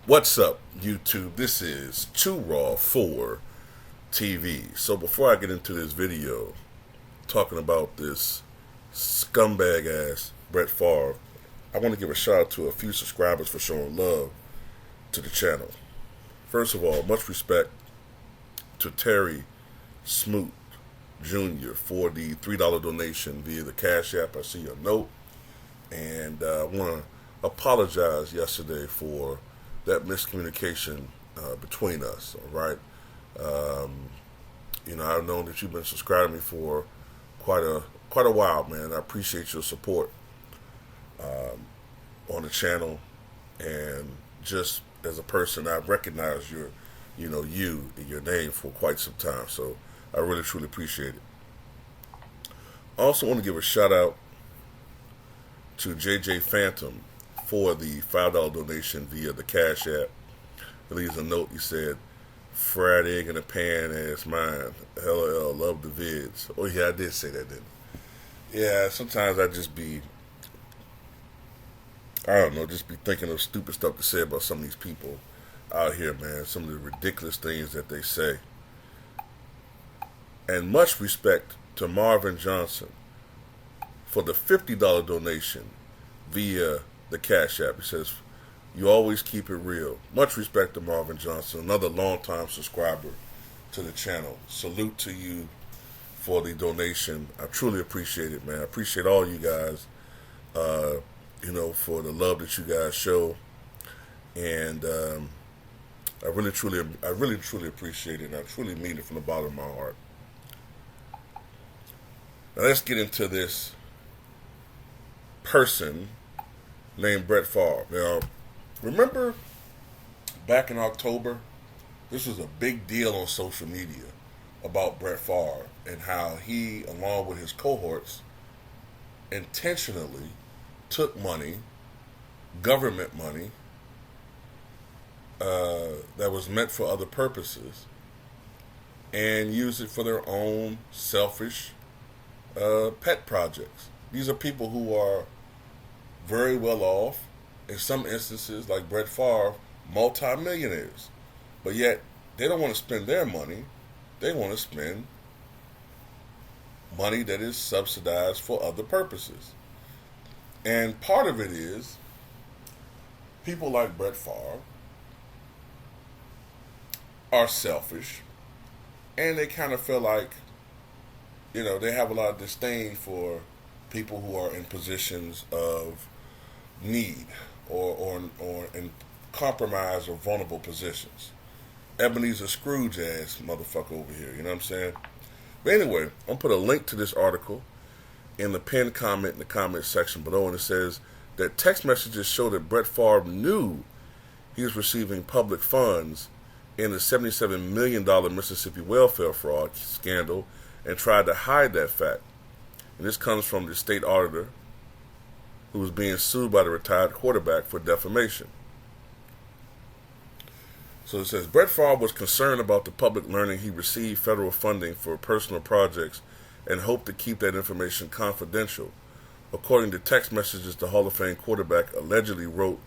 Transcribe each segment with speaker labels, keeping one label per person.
Speaker 1: What's up, YouTube? This is Too Raw for TV. So before I get into this video talking about this scumbag ass Brett Favre, I want to give a shout out to a few subscribers for showing love to the channel. First of all, much respect to Terry Smoot Jr. for the $3 donation via the Cash App. I see your note, and I want to apologize yesterday for that miscommunication between us. All right, I've known that you've been subscribing to me for quite a while, man. I appreciate your support on the channel, and just as a person, I've recognized you and your name for quite some time. So I really truly appreciate it. I also want to give a shout out to JJ Phantom for the $5 donation via the Cash App. He leaves a note. He said, "Fried egg in a pan as mine. LOL, love the vids." Oh yeah, I did say that, didn't I? Yeah, sometimes I just be thinking of stupid stuff to say about some of these people out here, man. Some of the ridiculous things that they say. And much respect to Marvin Johnson for the $50 donation via the Cash App. He says, "You always keep it real." Much respect to Marvin Johnson, another longtime subscriber to the channel. Salute to you for the donation. I truly appreciate it, man. I appreciate all you guys, for the love that you guys show. And I really truly appreciate it, and I truly mean it from the bottom of my heart. Now let's get into this person named Brett Favre. Now, remember back in October, this was a big deal on social media about Brett Favre and how he, along with his cohorts, intentionally took money, government money, that was meant for other purposes, and used it for their own selfish pet projects. These are people who are very well off, in some instances, like Brett Favre, multi-millionaires. But yet, they don't want to spend their money. They want to spend money that is subsidized for other purposes. And part of it is people like Brett Favre are selfish, and they kind of feel like, they have a lot of disdain for people who are in positions of need or in compromised or vulnerable positions. Ebenezer Scrooge ass motherfucker over here, you know what I'm saying? But anyway, I'm going to put a link to this article in the pinned comment in the comment section below, and it says that text messages show that Brett Favre knew he was receiving public funds in the $77 million Mississippi welfare fraud scandal and tried to hide that fact. And this comes from the state auditor who was being sued by the retired quarterback for defamation. So it says, Brett Favre was concerned about the public learning he received federal funding for personal projects and hoped to keep that information confidential. According to text messages the Hall of Fame quarterback allegedly wrote,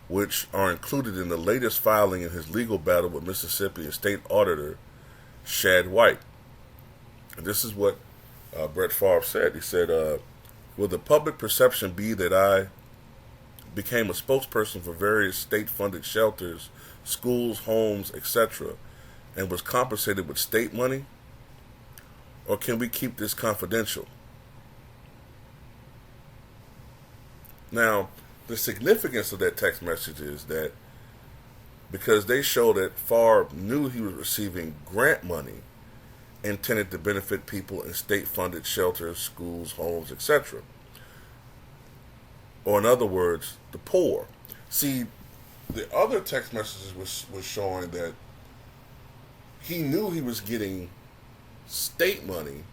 Speaker 1: which are included in the latest filing in his legal battle with Mississippi and state auditor Shad White. And this is what Brett Favre said. He said, "Will the public perception be that I became a spokesperson for various state-funded shelters, schools, homes, etc., and was compensated with state money? Or can we keep this confidential?" Now, the significance of that text message is that because they show that Favre knew he was receiving grant money intended to benefit people in state-funded shelters, schools, homes, etc. Or in other words, the poor. See, the other text messages was showing that he knew he was getting state money,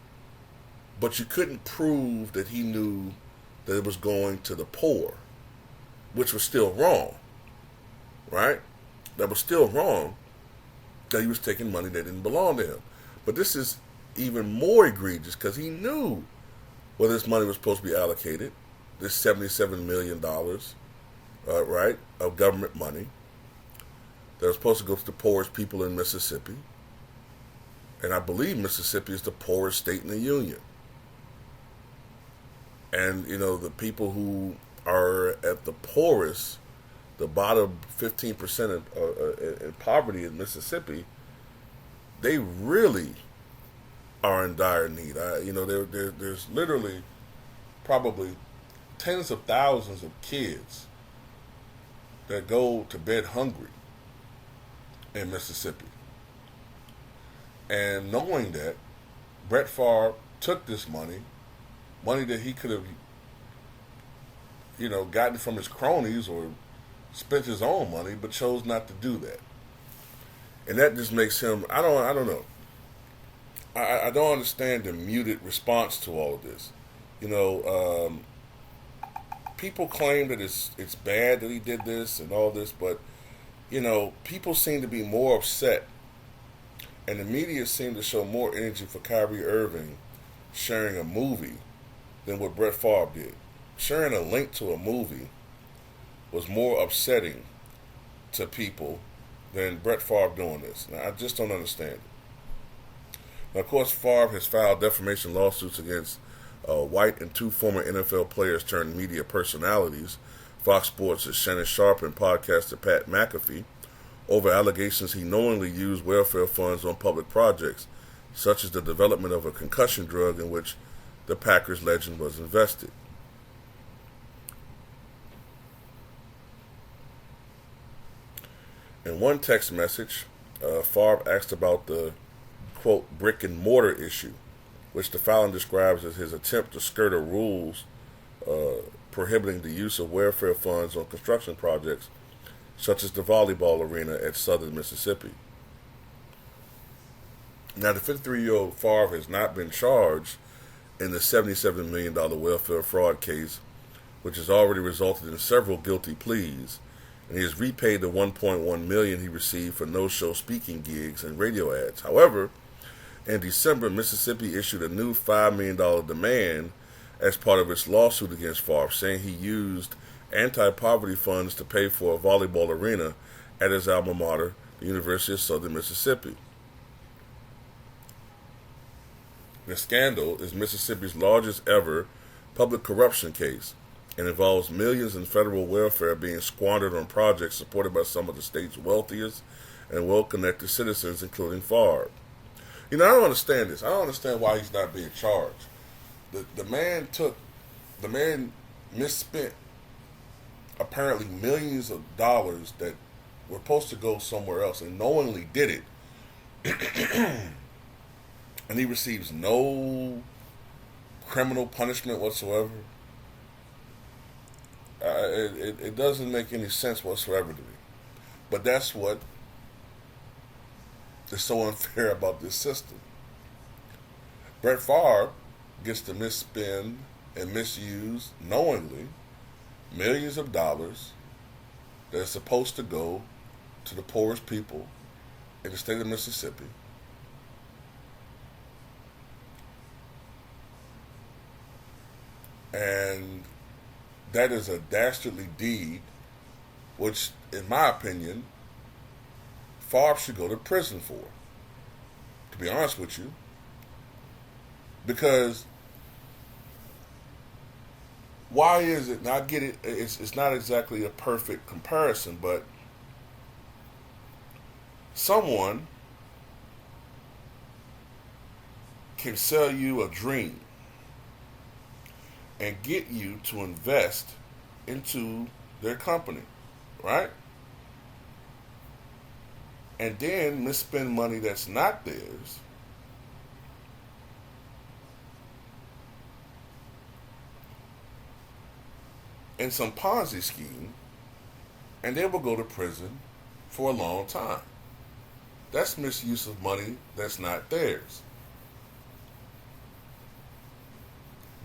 Speaker 1: but you couldn't prove that he knew that it was going to the poor, which was still wrong, right? That was still wrong, that he was taking money that didn't belong to him. But this is even more egregious because he knew where this money was supposed to be allocated, this $77 million, right, of government money. that was supposed to go to the poorest people in Mississippi. And I believe Mississippi is the poorest state in the union. And, the people who are at the poorest, the bottom 15% in poverty in Mississippi, they really are in dire need. There's literally probably tens of thousands of kids that go to bed hungry in Mississippi. And knowing that, Brett Favre took this money that he could have, gotten from his cronies or spent his own money, but chose not to do that. And that just makes him, I don't know. I don't understand the muted response to all of this. People claim that it's bad that he did this and all this, but, people seem to be more upset. And the media seem to show more energy for Kyrie Irving sharing a movie than what Brett Favre did. Sharing a link to a movie was more upsetting to people than Brett Favre doing this. Now, I just don't understand it. Now, of course, Favre has filed defamation lawsuits against White and two former NFL players turned media personalities, Fox Sports' Shannon Sharpe and podcaster Pat McAfee, over allegations he knowingly used welfare funds on public projects, such as the development of a concussion drug in which the Packers legend was invested. In one text message, Favre asked about the, quote, brick and mortar issue, which the filing describes as his attempt to skirt a rules prohibiting the use of welfare funds on construction projects such as the volleyball arena at Southern Mississippi. Now, the 53-year-old Favre has not been charged in the $77 million welfare fraud case, which has already resulted in several guilty pleas, and he has repaid the $1.1 million he received for no-show speaking gigs and radio ads. However, in December, Mississippi issued a new $5 million demand as part of its lawsuit against Favre, saying he used anti-poverty funds to pay for a volleyball arena at his alma mater, the University of Southern Mississippi. The scandal is Mississippi's largest ever public corruption case and involves millions in federal welfare being squandered on projects supported by some of the state's wealthiest and well-connected citizens, including Favre. I don't understand this. I don't understand why he's not being charged. The man misspent apparently millions of dollars that were supposed to go somewhere else and knowingly did it. And he receives no criminal punishment whatsoever. It doesn't make any sense whatsoever to me. But that's what is so unfair about this system. Brett Favre gets to misspend and misuse knowingly millions of dollars that are supposed to go to the poorest people in the state of Mississippi. And that is a dastardly deed, which, in my opinion, Favre should go to prison for, to be honest with you. Because why is it, now I get it, it's not exactly a perfect comparison, but someone can sell you a dream and get you to invest into their company, right? And then misspend money that's not theirs in some Ponzi scheme, and they will go to prison for a long time. That's misuse of money that's not theirs.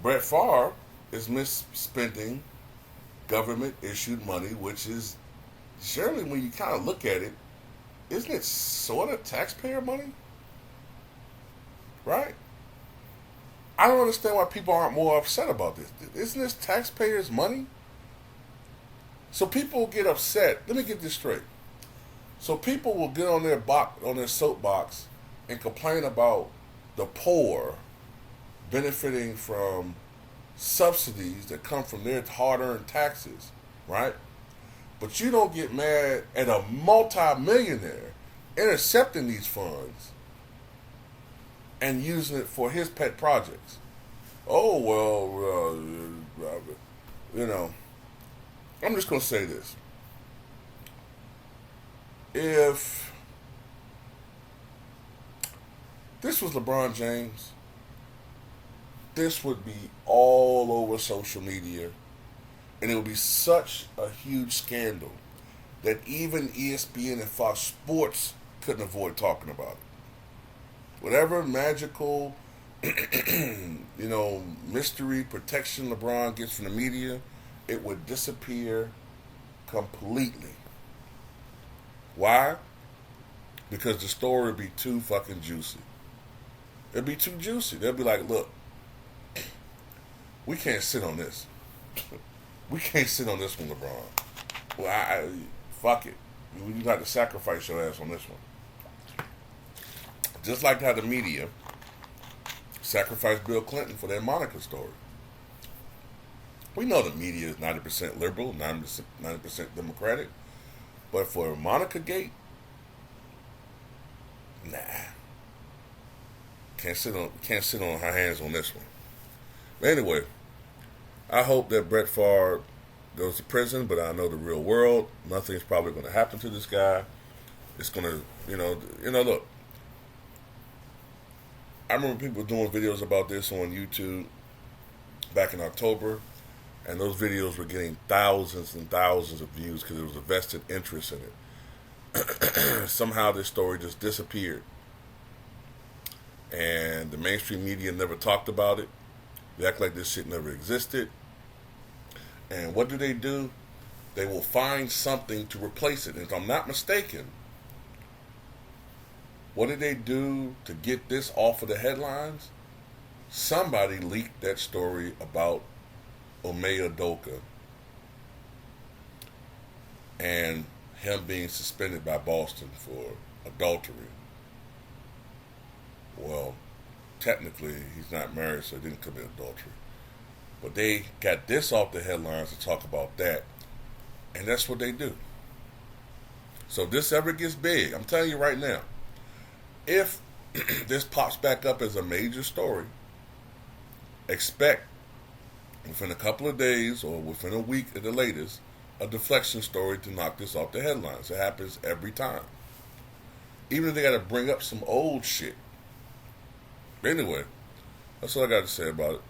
Speaker 1: Brett Favre is misspending government-issued money, which is generally, when you kind of look at it, isn't it sort of taxpayer money? Right? I don't understand why people aren't more upset about this. Isn't this taxpayers' money? So people get upset. Let me get this straight. So people will get on their soapbox and complain about the poor benefiting from subsidies that come from their hard-earned taxes, right? But you don't get mad at a multi-millionaire intercepting these funds and using it for his pet projects. Oh, well, I'm just going to say this. If this was LeBron James, this would be all over social media, and it would be such a huge scandal that even ESPN and Fox Sports couldn't avoid talking about it. Whatever magical, mystery protection LeBron gets from the media, it would disappear completely. Why? Because the story would be too fucking juicy. It'd be too juicy. They'll be like, look, we can't sit on this. We can't sit on this one, LeBron. Well, fuck it. You got to sacrifice your ass on this one. Just like how the media sacrificed Bill Clinton for that Monica story. We know the media is 90% liberal, 90% Democratic. But for Monica Gate, nah. Can't sit on her hands on this one. But anyway, I hope that Brett Favre goes to prison, but I know the real world. Nothing's probably going to happen to this guy. It's going to, look. I remember people doing videos about this on YouTube back in October, and those videos were getting thousands and thousands of views because there was a vested interest in it. Somehow this story just disappeared. And the mainstream media never talked about it. They act like this shit never existed. And what do? They will find something to replace it. And if I'm not mistaken, what did they do to get this off of the headlines? Somebody leaked that story about Ime Udoka and him being suspended by Boston for adultery. Well, technically he's not married, so he didn't commit adultery. But they got this off the headlines to talk about that, and that's what they do. So if this ever gets big, I'm telling you right now, if this pops back up as a major story, expect within a couple of days or within a week at the latest, a deflection story to knock this off the headlines. It happens every time. Even if they got to bring up some old shit. Anyway, that's all I got to say about it.